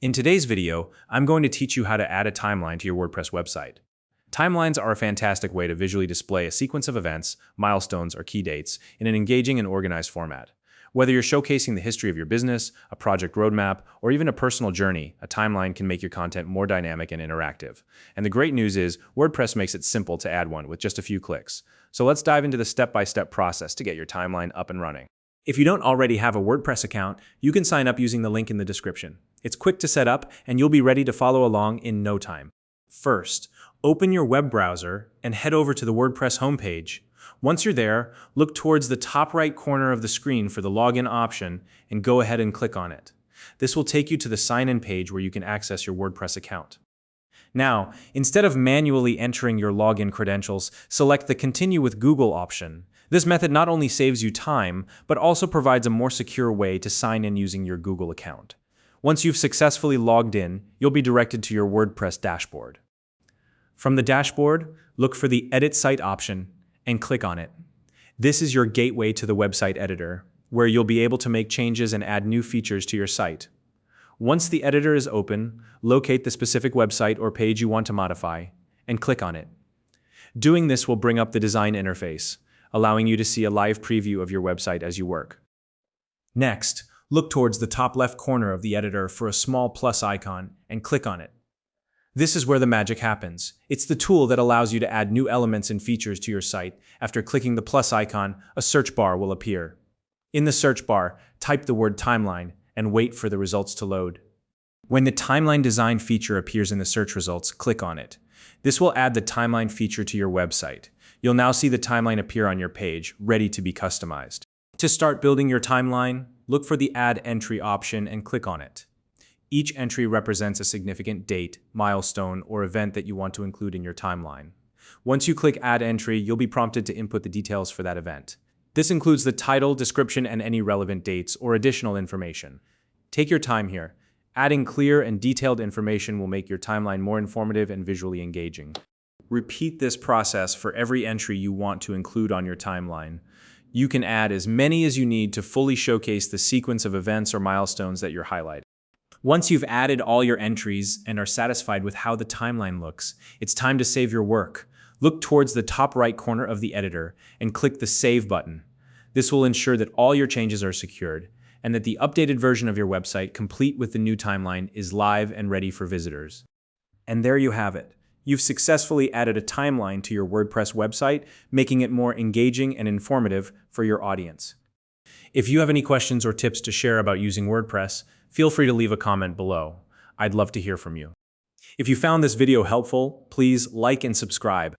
In today's video, I'm going to teach you how to add a timeline to your WordPress website. Timelines are a fantastic way to visually display a sequence of events, milestones, or key dates in an engaging and organized format. Whether you're showcasing the history of your business, a project roadmap, or even a personal journey, a timeline can make your content more dynamic and interactive. And the great news is, WordPress makes it simple to add one with just a few clicks. So let's dive into the step-by-step process to get your timeline up and running. If you don't already have a WordPress account, you can sign up using the link in the description. It's quick to set up, and you'll be ready to follow along in no time. First, open your web browser and head over to the WordPress homepage. Once you're there, look towards the top right corner of the screen for the login option and go ahead and click on it. This will take you to the sign-in page where you can access your WordPress account. Now, instead of manually entering your login credentials, select the Continue with Google option. This method not only saves you time, but also provides a more secure way to sign in using your Google account. Once you've successfully logged in, you'll be directed to your WordPress dashboard. From the dashboard, look for the Edit Site option and click on it. This is your gateway to the website editor, where you'll be able to make changes and add new features to your site. Once the editor is open, locate the specific website or page you want to modify and click on it. Doing this will bring up the design interface, allowing you to see a live preview of your website as you work. Next, look towards the top left corner of the editor for a small plus icon and click on it. This is where the magic happens. It's the tool that allows you to add new elements and features to your site. After clicking the plus icon, a search bar will appear. In the search bar, type the word timeline and wait for the results to load. When the timeline design feature appears in the search results, click on it. This will add the timeline feature to your website. You'll now see the timeline appear on your page, ready to be customized. To start building your timeline, look for the Add Entry option and click on it. Each entry represents a significant date, milestone, or event that you want to include in your timeline. Once you click Add Entry, you'll be prompted to input the details for that event. This includes the title, description, and any relevant dates or additional information. Take your time here. Adding clear and detailed information will make your timeline more informative and visually engaging. Repeat this process for every entry you want to include on your timeline. You can add as many as you need to fully showcase the sequence of events or milestones that you're highlighting. Once you've added all your entries and are satisfied with how the timeline looks, it's time to save your work. Look towards the top right corner of the editor and click the Save button. This will ensure that all your changes are secured and that the updated version of your website, complete with the new timeline, is live and ready for visitors. And there you have it. You've successfully added a timeline to your WordPress website, making it more engaging and informative for your audience. If you have any questions or tips to share about using WordPress, feel free to leave a comment below. I'd love to hear from you. If you found this video helpful, please like and subscribe.